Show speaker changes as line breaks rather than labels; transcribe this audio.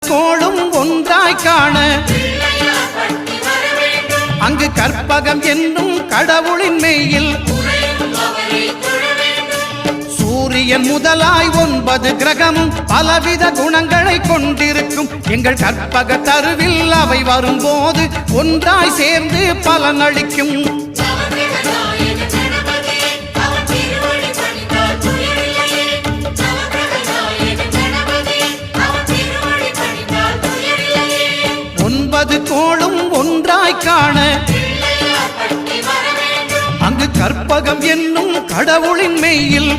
கோளும் ஒன்றாய் காண அங்கு கற்பகம் என்னும் கடவுளின் மெய்யில் சூரியன் முதலாய் 9 கிரகமும் பலவித குணங்களை கொண்டிருக்கும் எங்கள் கற்பக தருவில் அவை வரும்போது ஒன்றாய் சேர்ந்து பலனளிக்கும். கோளும் ஒன்றாய் காண அங்கு கற்பகம் என்னும் கடவுளின் மெய்யில்